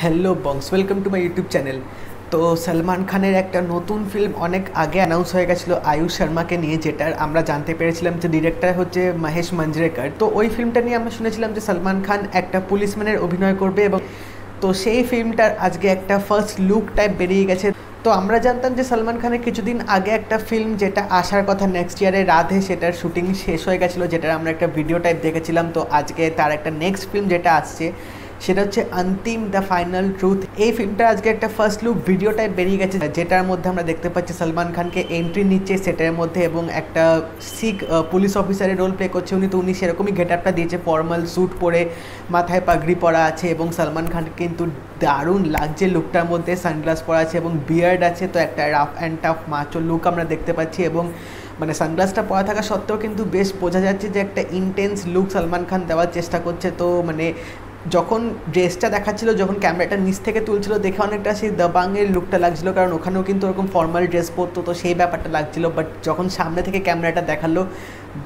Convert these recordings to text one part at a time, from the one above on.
Hello bongs, welcome to my YouTube channel. তো সলমান খানের একটা নতুন ফিল্ম অনেক আগে অ্যানাউন্স হয়ে গেছিলো আয়ুষ শর্মাকে নিয়ে, যেটার আমরা জানতে পেরেছিলাম যে ডিরেক্টর হচ্ছে মহেশ মাঞ্জরেকর। তো ওই ফিল্মটা নিয়ে আমরা শুনেছিলাম যে সলমান খান একটা পুলিশম্যানের অভিনয় করবে, এবং তো সেই ফিল্মটার আজকে একটা ফার্স্ট লুক টাইপ বেরিয়ে গেছে। তো আমরা জানতাম যে সলমান খানের কিছুদিন আগে একটা ফিল্ম যেটা আসার কথা নেক্সট ইয়ারে রাধে, সেটার শুটিং শেষ হয়ে গেছিলো, যেটার আমরা একটা ভিডিও টাইপ দেখেছিলাম। তো আজকে তার একটা নেক্সট ফিল্ম যেটা আসছে সেটা হচ্ছে অন্তিম দ্য ফাইনাল ট্রুথ। এই ফিল্মটা আজকে একটা ফার্স্ট লুক ভিডিও টাইপ বেরিয়ে গেছে, যেটার মধ্যে আমরা দেখতে পাচ্ছি সলমান খানকে এন্ট্রি নিচ্ছে সেটার মধ্যে, এবং একটা শিখ পুলিশ অফিসারের রোল প্লে করছে উনি। তো উনি সেরকমই গেট আপটা দিয়েছে, ফর্মাল স্যুট পরে, মাথায় পাগড়ি পরা আছে, এবং সলমান খান কিন্তু দারুণ লাগছে লুকটার মধ্যে। সানগ্লাস পরা আছে এবং বিয়ার্ড আছে, তো একটা rough and tough macho look আমরা দেখতে পাচ্ছি। এবং মানে সানগ্লাসটা পরা থাকা সত্ত্বেও কিন্তু বেশ বোঝা যাচ্ছে যে একটা ইন্টেন্স লুক সলমান খান দেওয়ার চেষ্টা করছে। তো মানে যখন ড্রেসটা দেখাচ্ছিল, যখন ক্যামেরাটা নিচ থেকে তুলছিল, দেখে অনেকটা সেই দাবাংয়ের লুকটা লাগছিলো, কারণ ওখানেও কিন্তু ওরকম ফর্মাল ড্রেস পরতো, তো সেই ব্যাপারটা লাগছিলো। বাট যখন সামনে থেকে ক্যামেরাটা দেখালো,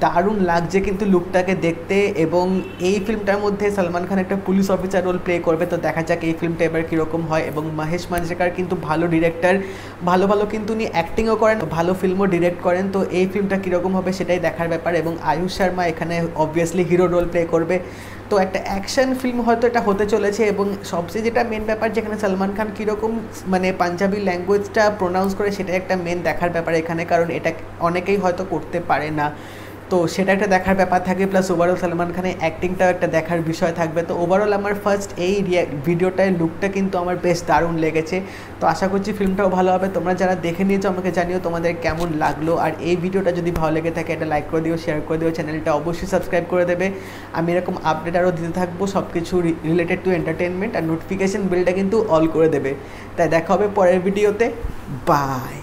দারুণ লাগছে কিন্তু লুকটাকে দেখতে। এবং এই ফিল্মটার মধ্যে সলমান খান একটা পুলিশ অফিসার রোল প্লে করবে, তো দেখা যাক এই ফিল্মটা এবার কীরকম হয়। এবং মহেশ মাঞ্জরেকর কিন্তু ভালো ডিরেক্টর, ভালো ভালো কিন্তু উনি অ্যাক্টিংও করেন, ভালো ফিল্মও ডিরেক্ট করেন। তো এই ফিল্মটা কীরকম হবে সেটাই দেখার ব্যাপার। এবং আয়ুষ শর্মা এখানে অবভিয়াসলি হিরো রোল প্লে করবে, তো একটা অ্যাকশন ফিল্ম হয়তো এটা হতে চলেছে। এবং সবচেয়ে যেটা মেন ব্যাপার, যেখানে সলমান খান কীরকম মানে পাঞ্জাবি ল্যাঙ্গুয়েজটা প্রোনাউন্স করে, সেটা একটা মেন দেখার ব্যাপার এখানে, কারণ এটা অনেকেই হয়তো করতে পারে না, তো সেটা একটা দেখার ব্যাপার থাকবে। প্লাস ওভারঅল সলমান খানের অ্যাক্টিংটাও একটা দেখার বিষয় থাকবে। তো ওভারঅল আমার ফার্স্ট এই ভিডিওটায় লুকটা কিন্তু আমার বেশ দারুণ লেগেছে। তো আশা করছি ফিল্মটাও ভালো হবে। তোমরা যারা দেখে নিয়েছো আমাকে জানিও তোমাদের কেমন লাগলো। আর এই ভিডিওটা যদি ভালো লেগে থাকে একটা লাইক করে দিও, শেয়ার করে দিও, চ্যানেলটা অবশ্যই সাবস্ক্রাইব করে দেবে। আমি এরকম আপডেট আরও দিতে থাকবো সব কিছু রিলেটেড টু এন্টারটেনমেন্ট, আর নোটিফিকেশান বেলটা কিন্তু অল করে দেবে। তাই দেখা হবে পরের ভিডিওতে। বাই।